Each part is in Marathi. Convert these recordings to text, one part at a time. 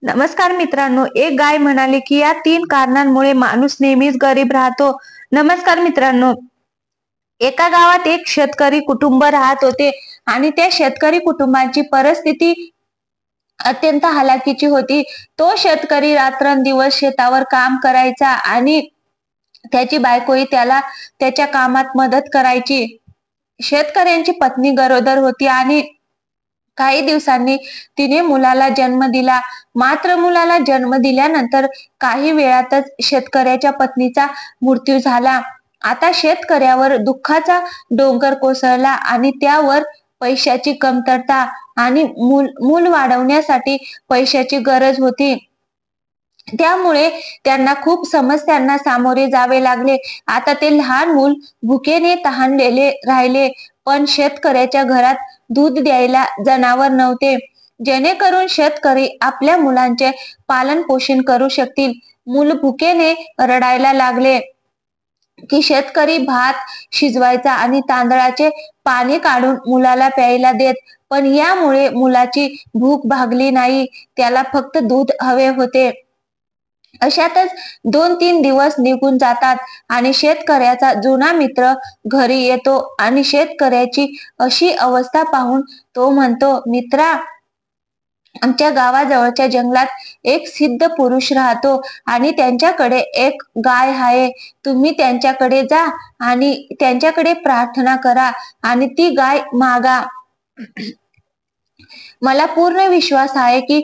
नमस्कार मित्रांनो, एक गाय म्हणाली की या 3 कारणांमुळे माणूस नेहमीच गरीब राहतो. नमस्कार मित्रांनो, एका गावात एक शेतकरी कुटुंब राहत होते आणि त्या शेतकरी कुटुंबाची परिस्थिती अत्यंत हलाखीची होती. तो शेतकरी रात्रंदिवस शेतावर काम करायचा आणि त्याची बायकोही त्याला त्याच्या कामात मदत करायची. शेतकऱ्यांची पत्नी गरोदर होती आणि काही दिवसांनी तिने मुलाला जन्म दिला. मात्र मुलाला जन्म दिल्यानंतर काही वेळातच शेतकऱ्याच्या पत्नीचा मृत्यू झाला. आता शेतकऱ्यावर दुःखाचा डोंगर कोसळला आणि त्यावर पैशाची कमतरता आणि मूल वाढवण्यासाठी पैशाची गरज होती. त्यामुळे त्यांना खूप समस्यांना सामोरे जावे लागले. आता ते लहान मूल भुकेने तहानलेले राहिले, पण शेतकऱ्याच्या घरात दूध द्यायला जनावर नव्हते, जेणेकरून शेतकरी आपल्या मुलांचे पालन पोषण करू शकतील. मूल भुकेने रडायला लागले की शेतकरी भात शिजवायचा आणि तांदळाचे पाणी काढून मुलाला प्यायला देत, पण यामुळे मुलाची भूक भागली नाही. त्याला फक्त दूध हवे होते. अशातच 2-3 दिवस निघून जातात आणि शेतकऱ्याचा जुना मित्र घरी येतो आणि शेतकऱ्याची अशी अवस्था पाहून तो म्हणतो, मित्रा, आमच्या गावाजवळच्या जंगलात एक सिद्ध पुरुष राहतो आणि त्यांच्याकडे एक गाय आहे. तुम्ही त्यांच्याकडे जा आणि त्यांच्याकडे प्रार्थना करा आणि ती गाय मागा. मला पूर्ण विश्वास आहे की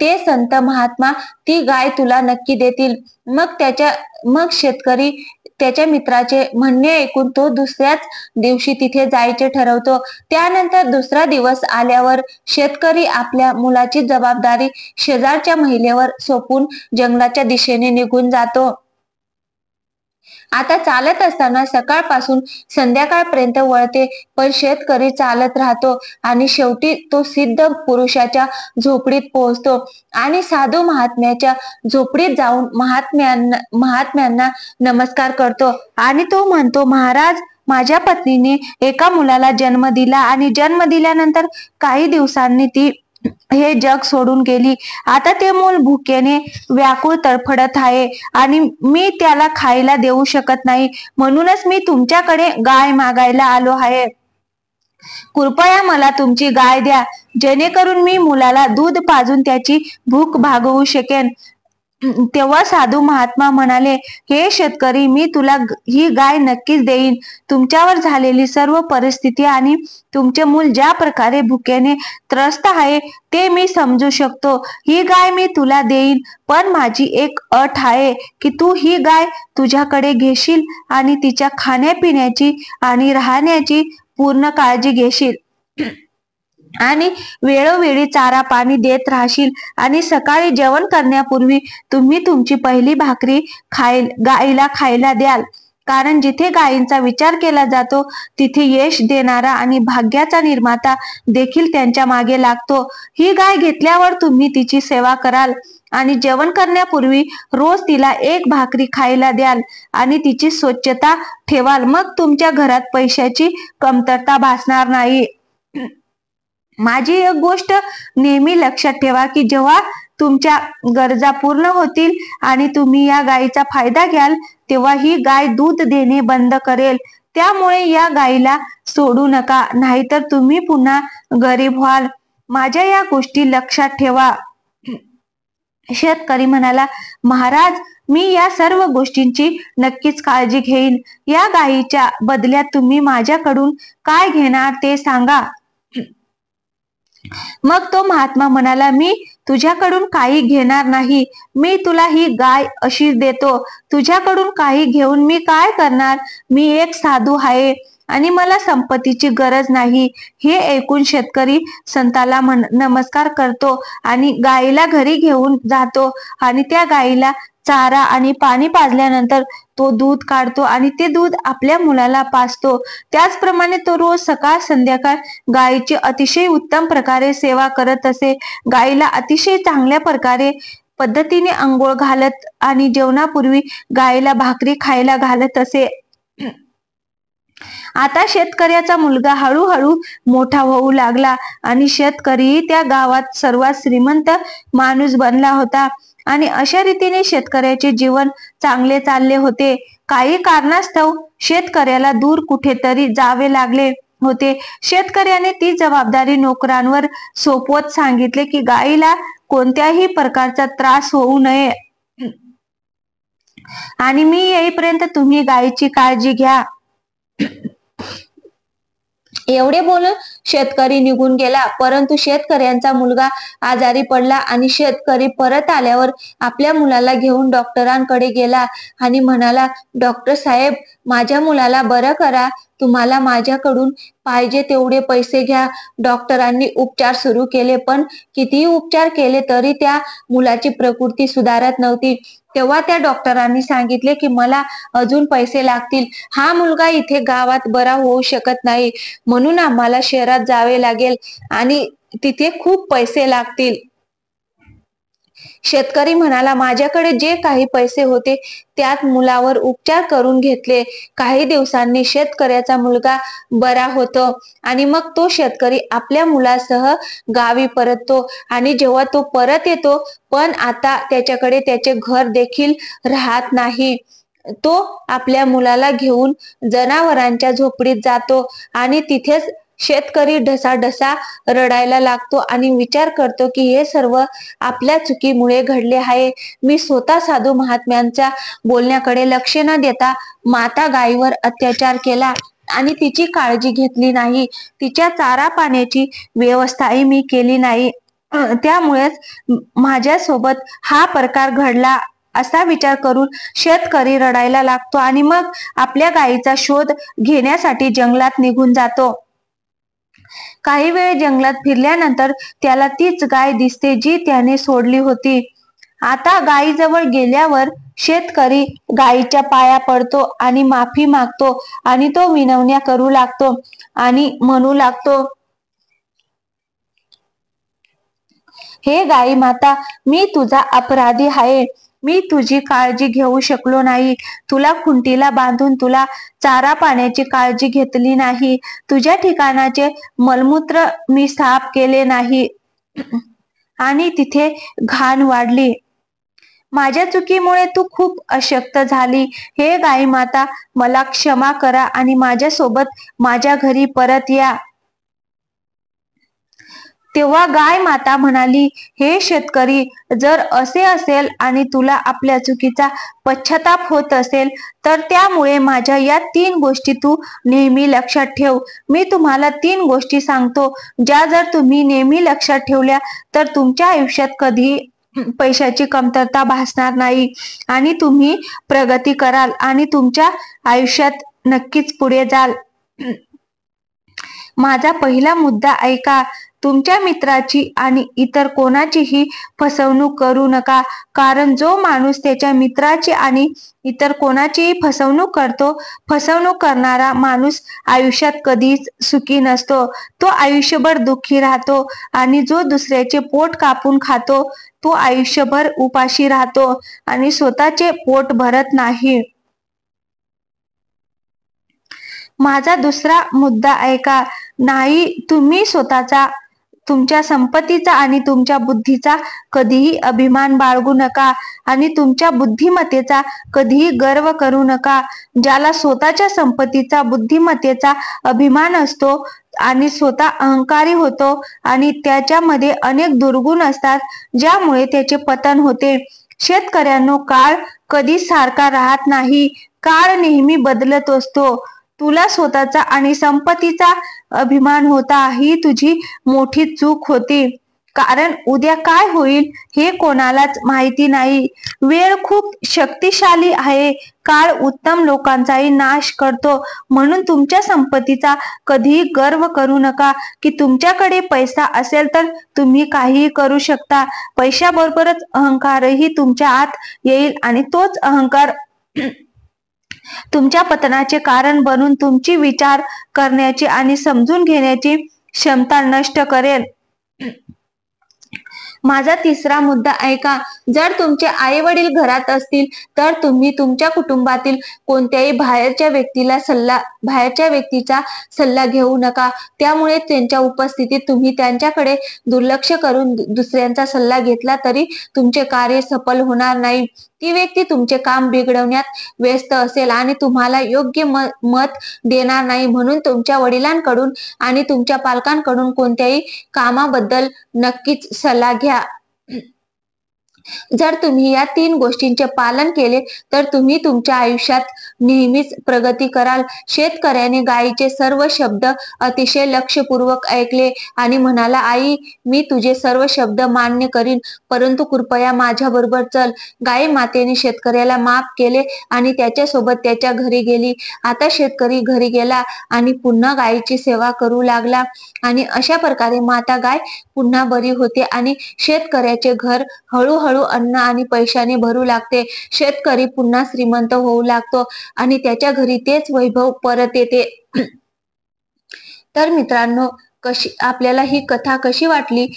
ते संत महात्मा ती गाय तुला नक्की देतील. मग शेतकरी त्याच्या मित्राचे म्हणणे ऐकून तो दुसऱ्याच दिवशी तिथे जायचे ठरवतो. त्यानंतर दुसरा दिवस आल्यावर शेतकरी आपल्या मुलाची जबाबदारी शेजारच्या महिलेवर सोपवून जंगलाच्या दिशेने निघून जातो. आता चालत असताना सकाळपासून संध्याकाळपर्यंत वळते, पण शेतकरी चालत राहतो आणि शेवटी तो सिद्ध पुरुषाच्या झोपडीत पोहोचतो आणि साधू महात्म्याच्या झोपडीत जाऊन महात्म्यांना नमस्कार करतो आणि तो म्हणतो, महाराज, माझ्या पत्नीने एका मुलाला जन्म दिला आणि जन्म दिल्यानंतर काही दिवसांनी ती हे जग सोडून गेली. आता ते मूल भुकेने व्याकुळ तडफडत आहे आणि मी त्याला खायला देऊ शकत नाही. म्हणूनच मी तुमच्याकडे गाय मागायला आलो आहे. कृपया मला तुमची गाय द्या, जेणेकरून मी मुलाला दूध पाजून त्याची भूक भागवू शकेन. तेव्हा साधू महात्मा म्हणाले, हे शेतकरी, मी तुला ही गाय नक्कीच देईन. तुमच्यावर झालेली सर्व परिस्थिती आणि तुमचे मूल ज्या प्रकारे भुकेने त्रस्त आहे ते मी समजू शकतो. ही गाय मी तुला देईन, पण माझी एक अट आहे की तू ही गाय तुझ्याकडे घेशील आणि तिच्या खाण्यापिण्याची आणि राहण्याची पूर्ण काळजी घेशील आणि वेळोवेळी चारा पाणी देत राहशील आणि सकाळी जेवण करण्यापूर्वी तुम्ही तुमची पहिली भाकरी गाईला खायला द्याल. कारण जिथे गायींचा विचार केला जातो तिथे यश देणारा आणि भाग्याचा निर्माता देखील त्यांच्या मागे लागतो. ही गाय घेतल्यावर तुम्ही तिची सेवा कराल आणि जेवण करण्यापूर्वी रोज तिला एक भाकरी खायला द्याल आणि तिची स्वच्छता ठेवाल. मग तुमच्या घरात पैशाची कमतरता भासणार नाही. माझी एक गोष्ट नेहमी लक्षात ठेवा की जेव्हा तुमच्या गरजा पूर्ण होतील आणि तुम्ही या गायीचा फायदा घ्याल, तेव्हा ही गाय दूध देणे बंद करेल. त्यामुळे या गायीला सोडू नका, नाहीतर तुम्ही पुन्हा गरीब व्हाल. माझ्या या गोष्टी लक्षात ठेवा. शेतकरी म्हणाला, महाराज, मी या सर्व गोष्टींची नक्कीच काळजी घेईन. या गायीच्या बदल्यात तुम्ही माझ्याकडून काय घेणार ते सांगा. मग तो महात्मा म्हणाला, मी तुझ्याकडून काही घेणार नाही. मी तुला ही गाय अशी देतो. तुझ्याकडून काही घेऊन मी काय करणार? मी एक साधू आहे आणि मला संपत्तीची गरज नाही. हे ऐकून शेतकरी संताला नमस्कार करतो आणि गायीला घरी घेऊन जातो आणि त्या गायीला चारा आणि पाणी पाजल्यानंतर तो दूध काढतो आणि ते दूध आपल्या मुलाला पाजतो. त्याचप्रमाणे तो रोज सकाळ संध्याकाळ गायीची अतिशय उत्तम प्रकारे सेवा करत असे. गायीला अतिशय चांगल्या प्रकारे पद्धतीने अंघोळ घालत आणि जेवणापूर्वी गायीला भाकरी खायला घालत असे. आता शेतकऱ्याचा मुलगा हळूहळू मोठा होऊ लागला आणि शेतकरी त्या गावात सर्वात श्रीमंत माणूस बनला होता. आणि अशा रीतीने शेतकऱ्याचे जीवन चांगले चालले होते. काही कारणास्तव शेतकऱ्याला दूर कुठेतरी जावे लागले होते. शेतकऱ्याने ती जबाबदारी नोकरांवर सोपवत सांगितले की गायीला कोणत्याही प्रकारचा त्रास होऊ नये आणि मी येईपर्यंत तुम्ही गायीची काळजी घ्या. एवढे बोलून शेतकरी निघून गेला. परंतु शेतकऱ्यांचा मुलगा आजारी पडला आणि शेतकरी परत आल्यावर आपल्या मुलाला घेऊन डॉक्टरांकडे गेला आणि म्हणाला, डॉक्टर साहेब, माझ्या मुलाला बरं करा. तुम्हाला माझ्याकडून पाहिजे तेवढे पैसे घ्या. डॉक्टरांनी उपचार सुरू केले, पण कितीही उपचार केले तरी त्या मुलाची प्रकृती सुधारत नव्हती. तेव्हा त्या डॉक्टरांनी सांगितले की मला अजून पैसे लागतील. हा मुलगा इथे गावात बरा होऊ शकत नाही, म्हणून आम्हाला शहरात जावे लागेल आणि तिथे खूप पैसे लागतील. शेतकरी म्हणाला, माझ्याकडे जे काही पैसे होते त्यात मुलावर उपचार करून घेतले. काही दिवसांनी शेतकऱ्याचा मुलगा बरा होतो आणि मग तो शेतकरी आपल्या मुलासह गावी परततो. आणि जेव्हा तो परत येतो, पण आता त्याच्याकडे त्याचे घर देखील राहत नाही. तो आपल्या मुलाला घेऊन जनावरांच्या झोपडीत जातो आणि तिथेच शेतकरी ढसाढसा रडायला लागतो आणि विचार करतो की हे सर्व आपल्या चुकीमुळे घडले आहे. मी स्वतः साधू महात्म्यांच्या बोलण्याकडे लक्ष न देता माता गायीवर अत्याचार केला आणि तिची काळजी घेतली नाही. तिच्या चारा पाण्याची व्यवस्थाही मी केली नाही. त्यामुळेच माझ्यासोबत हा प्रकार घडला असा विचार करून शेतकरी रडायला लागतो आणि मग आपल्या गायीचा शोध घेण्यासाठी जंगलात निघून जातो. काही वेळ जंगलात फिरल्यानंतर त्याला तीच गाय दिसते जी त्याने सोडली होती. आता गायीजवळ गेल्यावर शेतकरी गायीच्या पाया पडतो आणि माफी मागतो आणि तो विनवण्या करू लागतो आणि म्हणू लागतो, हे गाई माता, मी तुझा अपराधी आहे. मी तुझी काळजी घेऊ शकलो नाही. तुला खुंटीला बांधून तुला चारा पाण्याची काळजी घेतली नाही. तुझ्या ठिकाणाचे मलमूत्र मी साफ केले नाही आणि तिथे घाण वाढली. माझ्या चुकीमुळे तू खूप अशक्त झाली. हे गाई माता, मला क्षमा करा आणि माझ्यासोबत माझ्या घरी परत या. तेव्हा गाय माता म्हणाली, हे शेतकरी, जर असे असेल आणि तुला आपल्या चुकीचा पश्चाताप होत असेल तर त्यामुळे माझ्या या 3 गोष्टी तू नेहमी लक्षात ठेव. मी तुम्हाला 3 गोष्टी सांगतो, ज्या जर तुम्ही नेहमी लक्षात ठेवल्या तर तुमच्या आयुष्यात कधी पैशाची कमतरता भासणार नाही आणि तुम्ही प्रगती कराल आणि तुमच्या आयुष्यात नक्कीच पुढे जाल. माझा पहिला मुद्दा ऐका. तुमच्या मित्राची आणि इतर कोणाचीही फसवणूक करू नका, कारण जो माणूस त्याच्या मित्राची आणि इतर कोणाचीही फसवणूक करतो, फसवणूक करणारा माणूस आयुष्यात कधीच सुखी नसतो. तो आयुष्यभर दुःखी राहतो आणि जो दुसऱ्याचे पोट कापून खातो तो आयुष्यभर उपाशी राहतो आणि स्वतःचे पोट भरत नाही. माझा दुसरा मुद्दा ऐका. नाही, तुम्ही स्वतःचा, तुमच्या संपत्तीचा आणि तुमच्या बुद्धीचा कधीही अभिमान बाळगू नका आणि तुमच्या बुद्धिमत्तेचा कधीही गर्व करू नका. ज्याला स्वतःच्या संपत्तीचा, बुद्धिमत्तेचा अभिमान असतो आणि स्वतः अहंकारी होतो आणि त्याच्यामध्ये अनेक दुर्गुण असतात ज्यामुळे त्याचे पतन होते. शेतकऱ्यांनो, काळ कधी सारखा राहत नाही. काळ नेहमी बदलत असतो. तुला स्वतःचा आणि संपत्तीचा अभिमान होता ही तुझी मोठी चूक होती, कारण उद्या काय होईल हे कोणालाच माहिती नाही. वेळ खूप शक्तिशाली आहे. काळ उत्तम लोकांचाही नाश करतो. म्हणून तुमच्या संपत्तीचा कधीही गर्व करू नका की तुमच्याकडे पैसा असेल तर तुम्ही काहीही करू शकता. पैशाबरोबरच अहंकारही तुमच्या आत येईल आणि तोच अहंकार तुमच्या पतनाचे कारण बनून तुमची विचार करण्याची आणि समजून घेण्याची क्षमता नष्ट करेल. माझा तिसरा मुद्दा ऐका. जर तुमचे आई वडील घरात असतील तर तुम्ही तुमच्या कुटुंबातील कोणत्याही बाहेरच्या व्यक्तीचा सल्ला घेऊ नका. त्यामुळे त्यांच्या उपस्थितीत तुम्ही त्यांच्याकडे दुर्लक्ष करून दुसऱ्यांचा सल्ला घेतला तरी तुमचे कार्य सफल होणार नाही. ती व्यक्ती तुमचे काम बिघडवण्यात व्यस्त असेल आणि तुम्हाला योग्य मत देणार नाही. म्हणून तुमच्या वडिलांकडून आणि तुमच्या पालकांकडून कोणत्याही कामाबद्दल नक्कीच सल्ला घ्या. जर तुम्ही या 3 गोष्टींचे पालन केले तर तुम्ही तुमच्या आयुष्यात नेहमीच प्रगती कराल. शेतकऱ्याने गायीचे सर्व शब्द अतिशय लक्षपूर्वक ऐकले आणि म्हणाला, आई, मी तुझे सर्व शब्द मान्य करीन, परंतु कृपया माझ्याबरोबर चल. गाई मातेने शेतकऱ्याला माफ केले आणि त्याच्यासोबत त्याच्या घरी गेली. आता शेतकरी घरी गेला आणि पुन्हा गायीची सेवा करू लागला आणि अशा प्रकारे माता गाय पुन्हा बरी होते आणि शेतकऱ्याचे घर हळूहळू अन्न आणि पैशाने भरू लागते. शेतकरी पुन्हा श्रीमंत होऊ लागतो आणि त्याच्या घरी तेच वैभव परत येते. तर मित्रांनो, आपल्याला ही कथा कशी वाटली?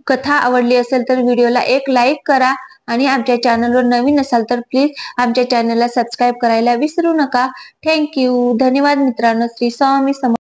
कथा आवडली असेल तर व्हिडिओला एक लाईक करा आणि आमच्या चॅनलवर नवीन असाल तर प्लीज आमच्या चॅनलला सबस्क्राईब करायला विसरू नका. थँक्यू. धन्यवाद मित्रांनो. श्री स्वामी समर्थ.